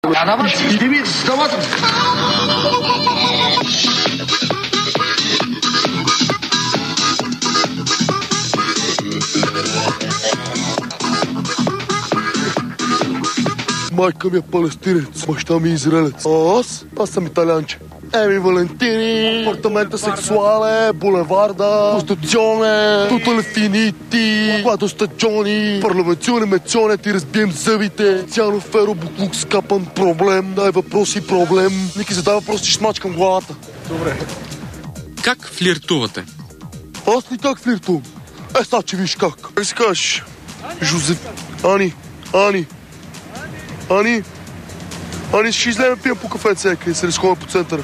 Иди ми, давай. Майка ми е палестинец, баща ми е израелец. А аз съм италианче. Еми Валентини, апартамента сексуале, булеварда, конституционе, тутале финити, когато стаджони, парламенционе меционе, ти разбием зъбите, цяно феро буклук скапан проблем, дай въпроси проблем, Ники задай въпроси, ще смачкам главата. Добре. Как флиртувате? Аз ли как флиртувам? Сега, че виж как. Как си кажеш? Жозеф, Ани, ще излеме пием по кафе сега и се разходим по центъра.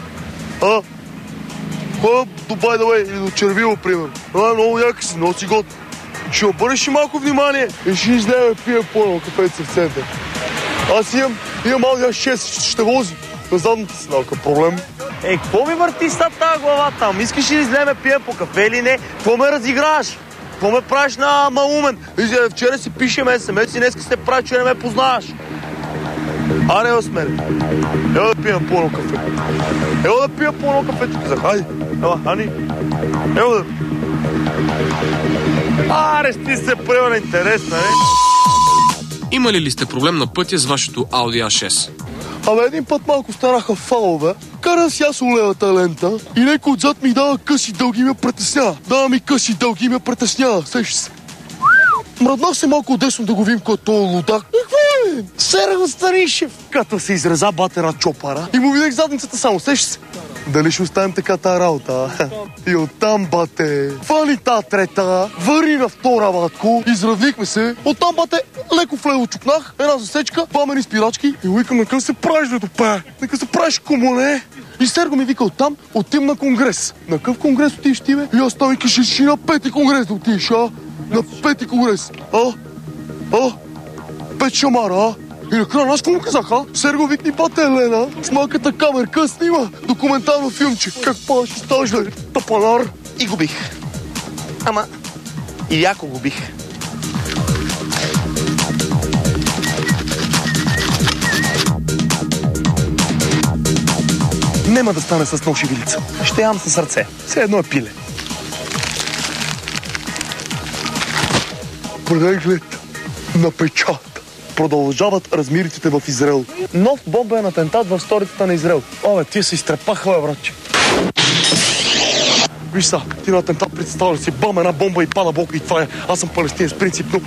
Ходя до By the Way или до Червило, примерно. Много яки си, много си год. Ще обърнеш и малко внимание и ще излеме пием по едно кафе в център. Аз имам Audi A6, ще вози на задната седалка. Проблем? Какво ми върти са тази глава там? Искаш ли излеме пием по кафе или не? Какво ме разиграваш? Какво ме правиш на маумен? Вчера си пишем SMS и днеска се прави, че не ме познаваш. Аре, с мен. Ева да пием по едно кафе. Ева да пием по едно кафе, ти казах. Хайде. Ева, Ани. Ева да... Аре, ти се превърна интересна, не? Имали ли сте проблем на пътя с вашето Audi A6? Абе, един път малко станаха фалове. Карам си аз олевата лента и някой отзад ми дава къси дълги и ме притеснява. Дава ми къси дълги и ме притеснява. Сеща се. Мръднах се малко отдесно да го видим като лудак. Какво е? Серго Станишев. Като се изреза батера чопара и му видях задницата само. Сеща се. Дали ще оставим така тази работа? И оттам, бате, фани тази трета, върни на втора, батко, изравнихме се. Оттам, бате, леко влево чукнах, една засечка, пламени спирачки и викам, нека се правиш, бе, топе, нека се правиш, комуне. И Серго ми вика оттам, отивам на конгрес. На какъв конгрес отиваш ти, бе? И аз там викаш, ще на 5-ти конгрес да отиваш, На 5-ти конгрес. Пет шамара, И накрая аз какво му казаха? Серго, викни бата Елена с малката камерка, снима документално филмче. Как па ще ставаш, бе? Тапанар. И губих. Ама и яко губих. Нема да стане с нож и вилица. Ще ям със сърце. Все едно е пиле. Преглед на печат. Продължават размириците в Израел. Нов бомбен атентат в столицата на Израел. Абе, тия се изтрепаха, бе, братче. Виж са, ти на атентат представя си, бам, една бомба и пада бока и това е. Аз съм палестинец, принципно.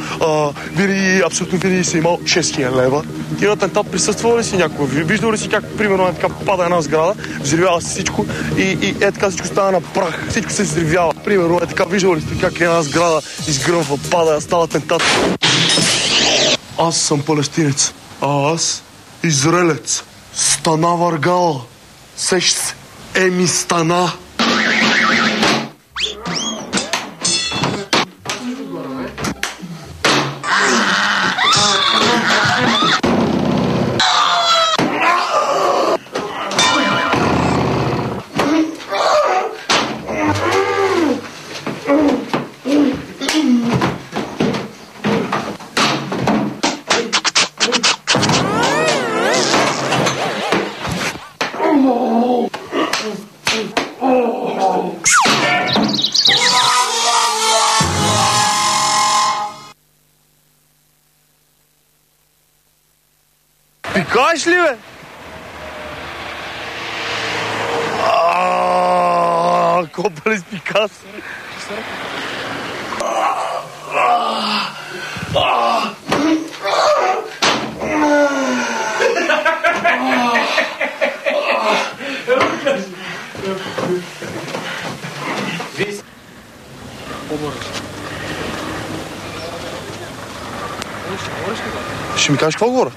Абсолютно винаги си имал 6000 лева. Ти на атентат присъствал ли си някога? Виждал ли си как, примерно, така пада една сграда, взривява се всичко и така всичко става на прах. Всичко се взривява. Примерно, така виждал ли си как една сграда изгръмва, пада, става атентат. Аз съм палестинец, а аз израелец. Стана въргала. Сещ се. Еми стана. Пикаш ли, бе? Копале с Пикас. Ще ми кажеш какво говоря?